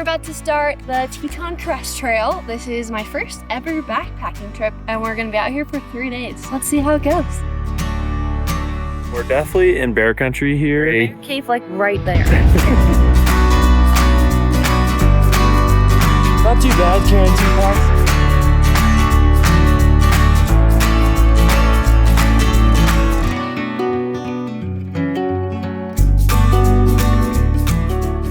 We're about to start the Teton Crest Trail. This is my first ever backpacking trip, and we're gonna be out here for 3 days. Let's see how it goes. We're definitely in bear country here. Bear cave like right there. Not too bad, carrying 2 packs.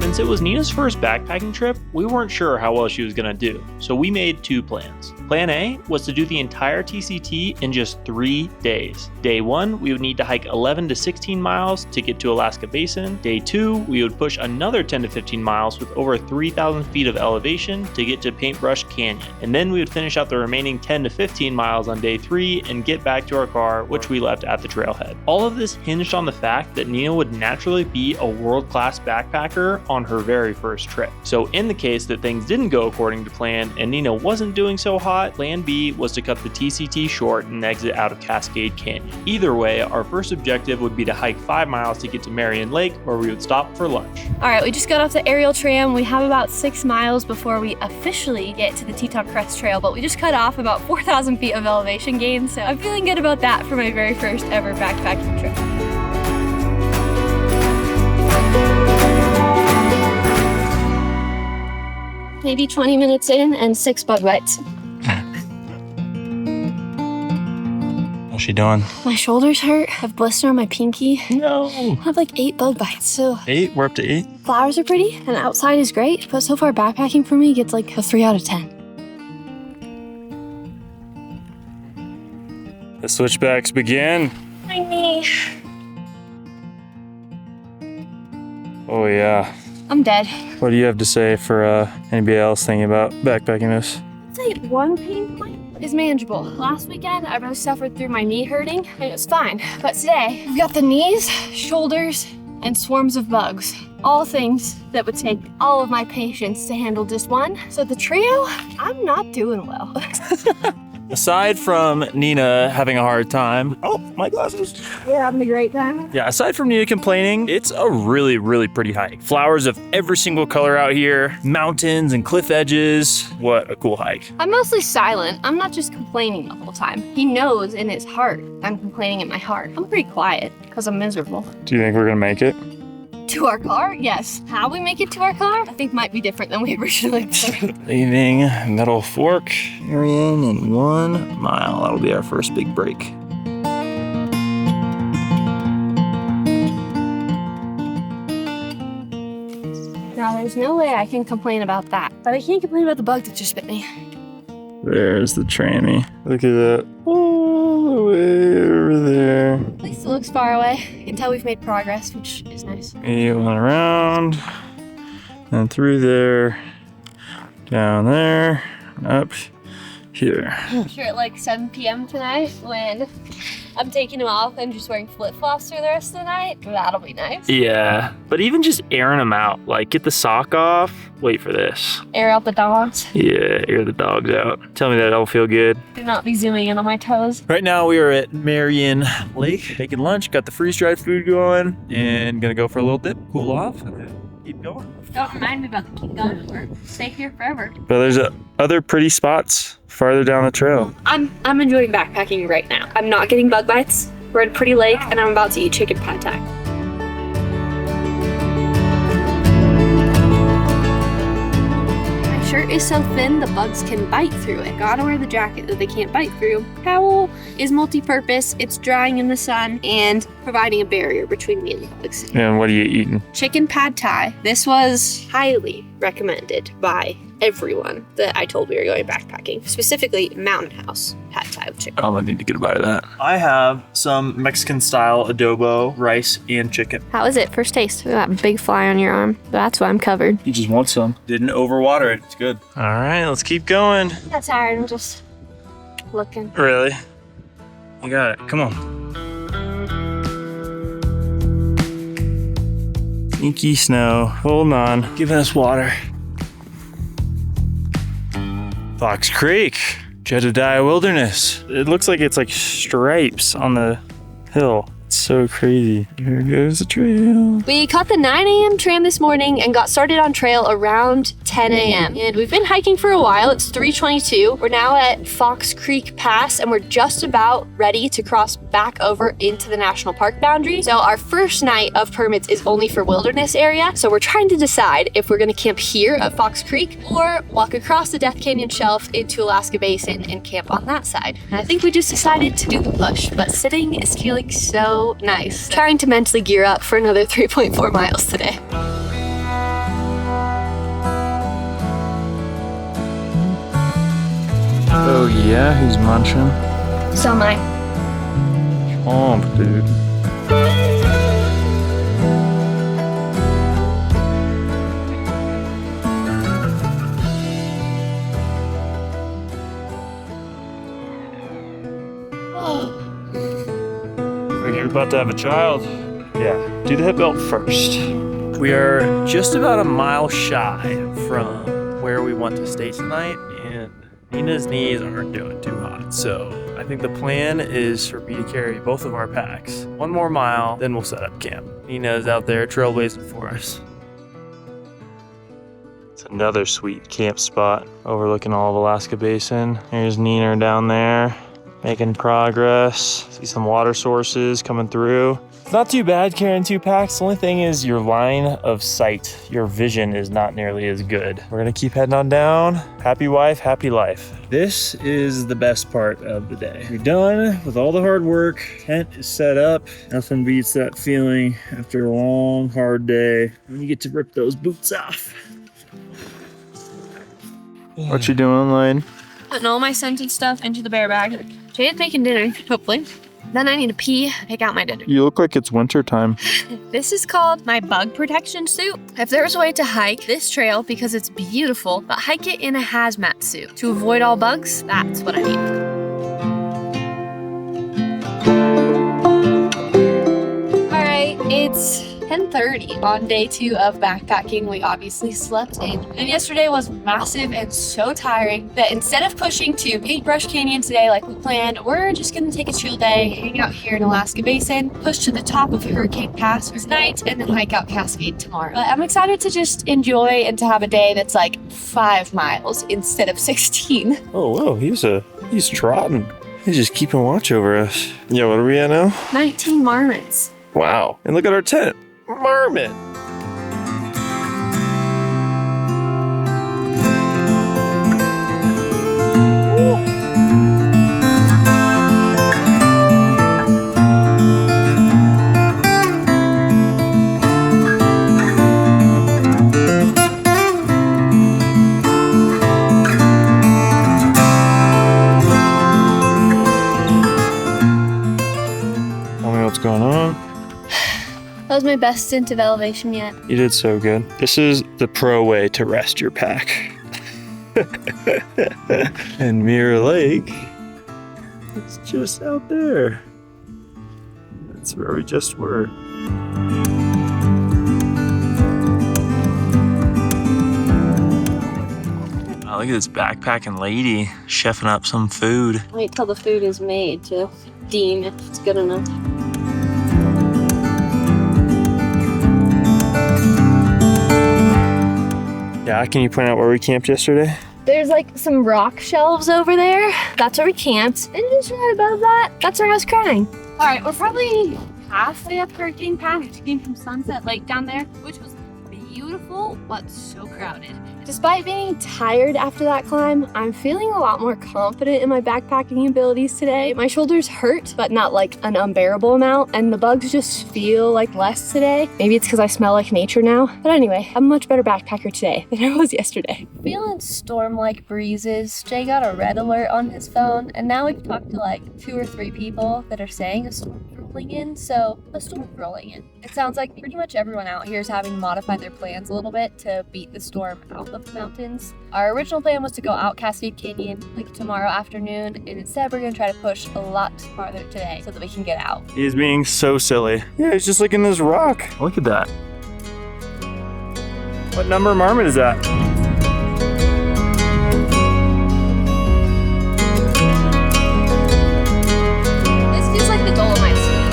Since it was Nina's first backpacking trip, we weren't sure how well she was gonna do, so we made 2 plans. Plan A was to do the entire TCT in just 3 days. Day 1, we would need to hike 11 to 16 miles to get to Alaska Basin. Day 2, we would push another 10 to 15 miles with over 3,000 feet of elevation to get to Paintbrush Canyon. And then we would finish out the remaining 10 to 15 miles on day 3 and get back to our car, which we left at the trailhead. All of this hinged on the fact that Nina would naturally be a world-class backpacker on her very first trip. So in the case that things didn't go according to plan and Nina wasn't doing so hot, plan B was to cut the TCT short and exit out of Cascade Canyon. Either way, our first objective would be to hike 5 miles to get to Marion Lake, where we would stop for lunch. All right, we just got off the aerial tram. We have about 6 miles before we officially get to the Teton Crest Trail, but we just cut off about 4,000 feet of elevation gain, so I'm feeling good about that for my very first ever backpacking trip. Maybe 20 minutes in and 6 bug bites. How's she doing? My shoulders hurt. I have blister on my pinky. No. I have like 8 bug bites, so. 8? We're up to 8? Flowers are pretty and outside is great, but so far backpacking for me gets like a 3 out of 10. The switchbacks begin. My knee. Oh yeah. I'm dead. What do you have to say for anybody else thinking about backpacking this? I'd say one pain point is manageable. Last weekend, I really suffered through my knee hurting, and it was fine. But today, we've got the knees, shoulders, and swarms of bugs. All things that would take all of my patience to handle just one. So the trio, I'm not doing well. Aside from Nina having a hard time, oh, my glasses. You're having a great time. Yeah, aside from Nina complaining, it's a really, really pretty hike. Flowers of every single color out here, mountains and cliff edges. What a cool hike. I'm mostly silent. I'm not just complaining the whole time. He knows in his heart I'm complaining in my heart. I'm pretty quiet because I'm miserable. Do you think we're gonna make it? To our car? Yes. How we make it to our car, I think might be different than we originally planned. Leaving Metal Fork, Marion in 1 mile. That'll be our first big break. Now, there's no way I can complain about that, but I can't complain about the bug that just bit me. There's the trammy. Look at that. All the way over there. At least it looks far away. You can tell we've made progress, which is nice. You went around and through there, down there, up here. I'm sure at like 7 p.m. tonight when I'm taking them off and just wearing flip-flops for the rest of the night. That'll be nice. Yeah, but even just airing them out, like get the sock off, wait for this. Air out the dogs. Yeah, air the dogs out. Tell me that don't feel good. Do not be zooming in on my toes. Right now we are at Marion Lake, taking lunch, got the freeze-dried food going, and gonna go for a little dip, cool off, and then keep going. Don't remind me about the keep going or stay here forever. But there's other pretty spots farther down the trail. I'm enjoying backpacking right now. I'm not getting bug bites. We're at a pretty lake and I'm about to eat chicken pad thai. My shirt is so thin the bugs can bite through it. Gotta wear the jacket that they can't bite through. Towel is multi-purpose. It's drying in the sun and providing a barrier between me and the bugs. And what are you eating? Chicken pad thai. This was highly recommended by everyone that I told we were going backpacking, specifically Mountain House pad thai with chicken. I'm gonna need to get a bite of that. I have some Mexican style adobo, rice, and chicken. How is it? First taste. Look at that big fly on your arm. That's why I'm covered. You just want some. Didn't overwater it. It's good. All right, let's keep going. I'm not tired. I'm just looking. Really? You got it. Come on. Sneaky snow. Hold on. Giving us water. Fox Creek, Jedediah Wilderness. It looks like it's like stripes on the hill. It's so crazy. Here goes the trail. We caught the 9 a.m. tram this morning and got started on trail around 10 a.m. And we've been hiking for a while. It's 3:22. We're now at Fox Creek Pass and we're just about ready to cross back over into the national park boundary. So our first night of permits is only for wilderness area. So we're trying to decide if we're gonna camp here at Fox Creek or walk across the Death Canyon shelf into Alaska Basin and camp on that side. And I think we just decided to do the push, but sitting is feeling so nice. Trying to mentally gear up for another 3.4 miles today. Oh yeah, he's munching. So am I. Chomp, dude. You're about to have a child. Yeah, do the hip belt first. We are just about a mile shy from where we want to stay tonight, and Nina's knees aren't doing too hot. So I think the plan is for me to carry both of our packs. One more mile, then we'll set up camp. Nina's out there trailblazing for us. It's another sweet camp spot overlooking all of Alaska Basin. Here's Nina down there, making progress. See some water sources coming through. It's not too bad carrying 2 packs. The only thing is your line of sight, your vision is not nearly as good. We're gonna keep heading on down. Happy wife, happy life. This is the best part of the day. You're done with all the hard work. Tent is set up. Nothing beats that feeling after a long, hard day when you get to rip those boots off. What you doing, Lane? Putting all my scented stuff into the bear bag. Jade's making dinner, hopefully. Then I need to pee, pick out my dinner. You look like it's winter time. This is called my bug protection suit. If there's a way to hike this trail because it's beautiful, but hike it in a hazmat suit to avoid all bugs, that's what I need. All right, it's 10:30 on day 2 of backpacking. We obviously slept in. And yesterday was massive and so tiring that instead of pushing to Paintbrush Canyon today like we planned, we're just gonna take a chill day, hang out here in Alaska Basin, push to the top of Hurricane Pass for tonight, and then hike out Cascade tomorrow. But I'm excited to just enjoy and to have a day that's like 5 miles instead of 16. Oh, whoa, he's trotting. He's just keeping watch over us. Yeah, what are we at now? 19 marmots. Wow. And look at our tent. Marmot. Tell me what's going on. That was my best stint of elevation yet. You did so good. This is the pro way to rest your pack. And Mirror Lake, it's just out there. That's where we just were. Oh, look at this backpacking lady chefing up some food. Wait till the food is made to deem if it's good enough. Yeah, can you point out where we camped yesterday? There's like some rock shelves over there. That's where we camped. And just right above that, that's where I was crying. All right, we're probably halfway up Hurricane Pass. We came from Sunset Lake down there, which was beautiful, but so crowded. Despite being tired after that climb, I'm feeling a lot more confident in my backpacking abilities today. My shoulders hurt, but not like an unbearable amount, and the bugs just feel like less today. Maybe it's because I smell like nature now. But anyway, I'm a much better backpacker today than I was yesterday. Feeling storm-like breezes. Jay got a red alert on his phone, and now we've talked to like 2 or 3 people that are saying a storm's rolling in, so a storm's rolling in. It sounds like pretty much everyone out here is having to modify their plans a little bit to beat the storm out of the mountains. Our original plan was to go out Cascade Canyon like tomorrow afternoon, and instead we're gonna try to push a lot farther today so that we can get out. He's being so silly. Yeah, he's just looking at this rock. Look at that. What number marmot is that? This feels like the Dolomite Suite.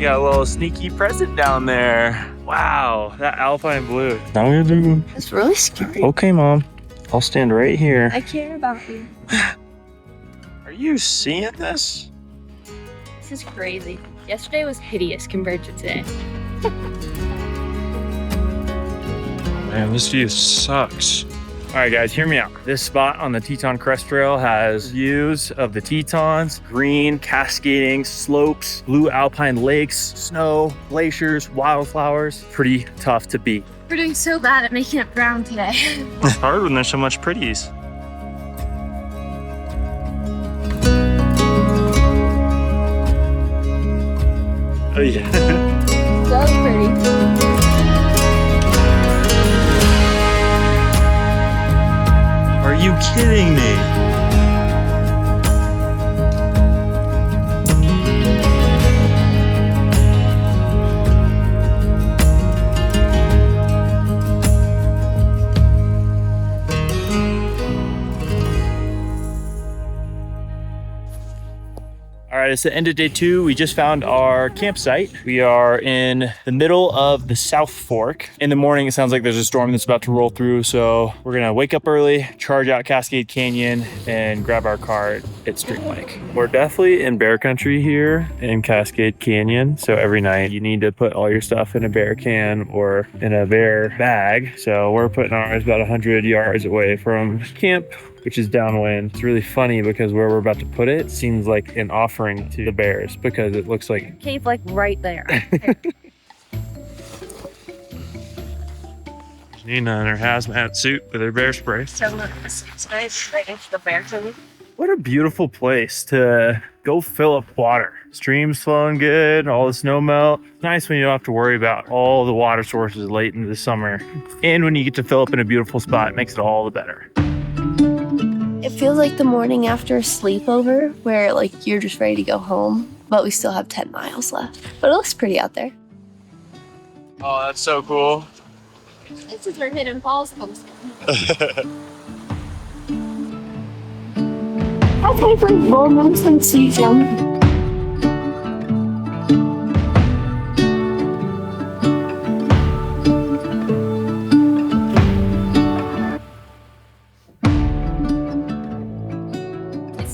got a little sneaky present down there. Wow, that Alpine blue. It's really scary. Okay, Mom. I'll stand right here. I care about you. Are you seeing this? This is crazy. Yesterday was hideous compared to today. Man, this view sucks. All right, guys, hear me out. This spot on the Teton Crest Trail has views of the Tetons, green, cascading slopes, blue alpine lakes, snow, glaciers, wildflowers. Pretty tough to beat. We're doing so bad at making it brown today. It's hard when there's so much pretties. Oh, yeah. So pretty. Are you kidding me? All right, it's the end of day 2. We just found our campsite. We are in the middle of the South Fork. In the morning, it sounds like there's a storm that's about to roll through, so we're gonna wake up early, charge out Cascade Canyon, and grab our car at Stream Lake. We're definitely in bear country here in Cascade Canyon, so every night you need to put all your stuff in a bear can or in a bear bag. So we're putting ours about 100 yards away from camp, which is downwind. It's really funny because where we're about to put it seems like an offering to the bears because it looks like Cave like right there. Nina in her hazmat suit with her bear spray. So look, it's nice right into the bear cave. What a beautiful place to go fill up water. Streams flowing good, all the snow melt. Nice when you don't have to worry about all the water sources late into the summer. And when you get to fill up in a beautiful spot, it makes it all the better. It feels like the morning after a sleepover where like you're just ready to go home, but we still have 10 miles left. But it looks pretty out there. Oh, that's so cool. This is where Hidden Falls comes from. I'll pay for moments and see them.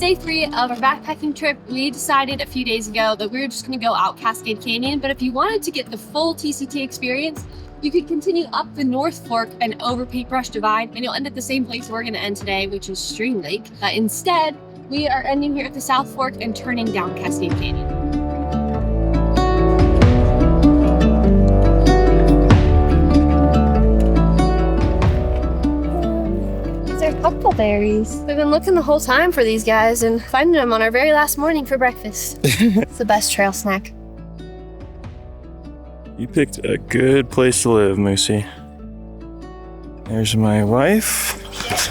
Day 3 of our backpacking trip. We decided a few days ago that we were just going to go out Cascade Canyon, but if you wanted to get the full TCT experience, you could continue up the North Fork and over Paintbrush Divide, and you'll end at the same place we're going to end today, which is Stream Lake. Instead, we are ending here at the South Fork and turning down Cascade Canyon. Huckleberries. We've been looking the whole time for these guys and finding them on our very last morning for breakfast. It's the best trail snack. You picked a good place to live, Moosey. There's my wife.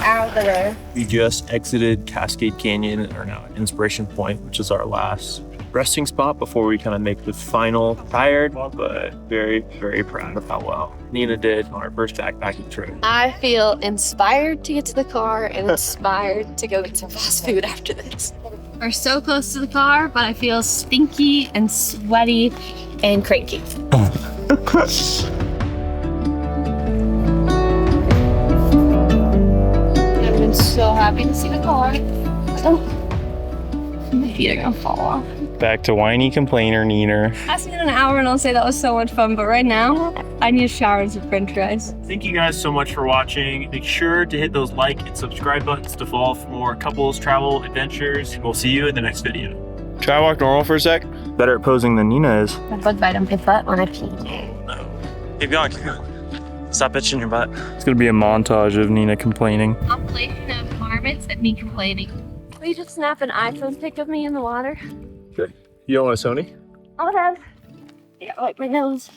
Out there. We just exited Cascade Canyon and are now at Inspiration Point, which is our last resting spot before we kind of make the final. Tired, but very, very proud of how well Nina did on our first backpacking trip. I feel inspired to get to the car and inspired to go get some fast food after this. We're so close to the car, but I feel stinky and sweaty and cranky. I've been so happy to see the car. My feet are gonna fall off. Back to whiny complainer Nina. Ask me in an hour and I'll say that was so much fun, but right now, I need a shower and some french fries. Thank you guys so much for watching. Make sure to hit those like and subscribe buttons to follow for more couples travel adventures. We'll see you in the next video. Try walk normal for a sec. Better at posing than Nina is. My bug bite on my butt when I pee. No. Keep going, keep going. Stop itching your butt. It's gonna be a montage of Nina complaining. Compilation of marmots and me complaining. Will you just snap an iPhone pic of me in the water? Okay. You don't want a Sony? I'll have. Yeah, like my nose.